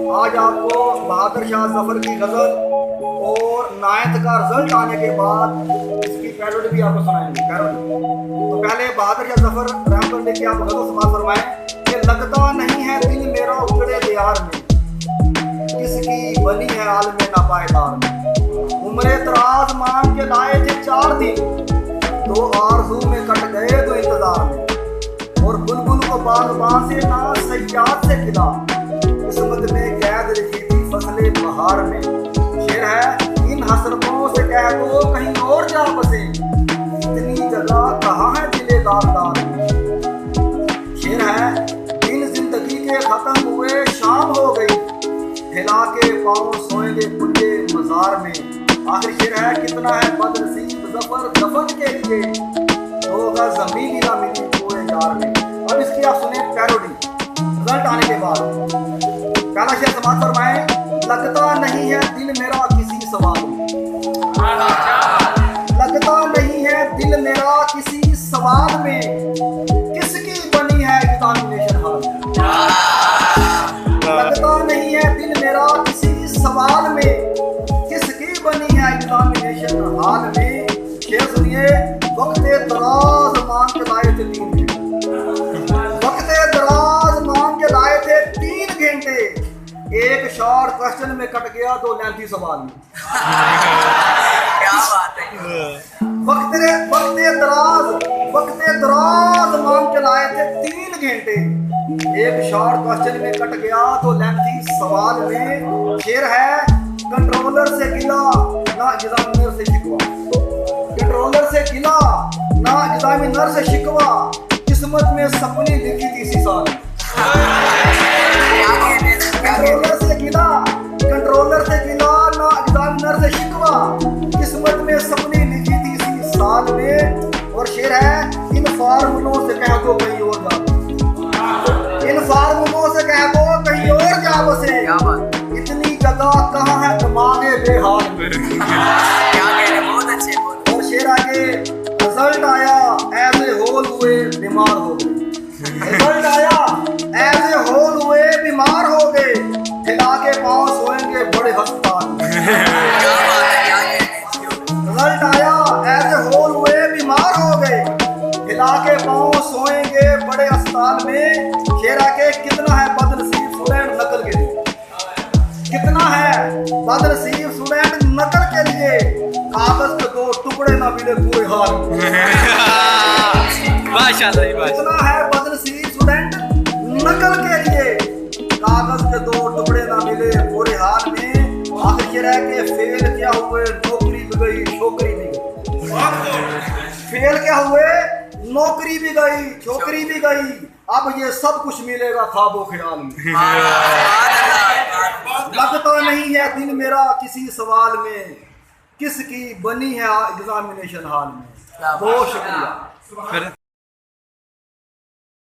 आज आपको बहादुर शाह जफर की गजल और 9th का रिजल्ट आने के बाद इसकी पैरोडी भी आपको सुनाएंगे। पैरोडी तो पहले बहादुर शाह जफर रहमतुल्लाह लेके आप गजल समाज फरमाएं कि लगता नहीं है दिल मेरा उजड़े दियार में, किसकी बनी है आलम नापायदार में। उम्रे दराज मांग के लाए थे 4 दिन, तो आरज़ू में कट गए तो इंतजार में। और बुलबुल को बागबान से ना सयाद से खिला, किस्मत में कैद रखी थी फसले बहार में। शेर है इन हसरतों से कह दो कहीं और जा बसे, इतनी जगह कहाँ है दिले दारदार में। शेर है दिन जिंदगी के खत्म हुए शाम हो गई, हिला के पाँव सोएंगे खुले मजार में। आखिर शेर है कितना है बदनसीब जफर दफन के लिए, होगा जमीन ही ना मिली पूरे यार में। अब इसकी आप सुने पैरोडी रिजल्ट आने के बाद। पहला शेर समाज फरमाए, लगता नहीं है दिल मेरा किसी सवाल में, लगता नहीं है दिल मेरा किसी सवाल में, किसकी बनी है एग्जामिनेशन हाल में। लगता नहीं है दिल मेरा किसी सवाल में, किसकी बनी है एग्जामिनेशन हाल में। शेर सुनिए, वक्त दराज मांग के लाए थे 3 घंटे, वक्त दराज मांग के लाए थे 3 घंटे, एक शॉर्ट क्वेश्चन में कट गया 2 लेंथी सवाल में। क्या बात है। वक्त दराज मांग के लाए थे 3 घंटे, एक शॉर्ट क्वेश्चन में कट गया 2 लेंथी सवाल में। शेर है कंट्रोलर से गिला ना एग्जामिनर से शिकवा, कंट्रोलर से गिला ना एग्जामिनर से शिकवा, किस्मत में सपनी लिखी थी इसी साल। कंट्रोलर से गिला ना एग्जामिनर से शिकवा, किस्मत में सपनी लिखी थी इसी साल में। और शेर है इन फार्मूलों से कह दो कहीं और जा, इन फार्मूलों से कह दो कहीं और जा बसे, इतनी जगह कहाँ है दिमागे बेहाल में। बहुत अच्छे। और शेर आगे, रिजल्ट आया ऐसे होल हुए बीमार हो गए, रिजल्ट आया ऐसे होल हुए बीमार हो गए, हिला के पाँव सोएंगे बड़े अस्पताल में। रिजल्ट आया ऐसे होल हुए बीमार हो गए, हिला के पाँव सोएंगे बड़े अस्पताल में। शेर आगे, कितना है बदनसीब स्टूडेंट नकल के लिए, कितना है बदनसीब स्टूडेंट नकल के लिए, कागज के 2 टुकड़े ना मिले पूरे हाल में। माशाल्लाह। कितना है बदनसीब स्टूडेंट नकल के लिए, कागज के 2 टुकड़े ना मिले पूरे हाल में। आखिर ये रह के फेल क्या हुए नौकरी भी गई छोकरी भी गई, फेल क्या हुए नौकरी भी गई छोकरी भी गई, अब ये सब कुछ मिलेगा ख्वाबो ख्याल में। लगता नहीं है दिल मेरा किसी सवाल में, किसकी बनी है एग्जामिनेशन हाल में। बहुत शुक्रिया।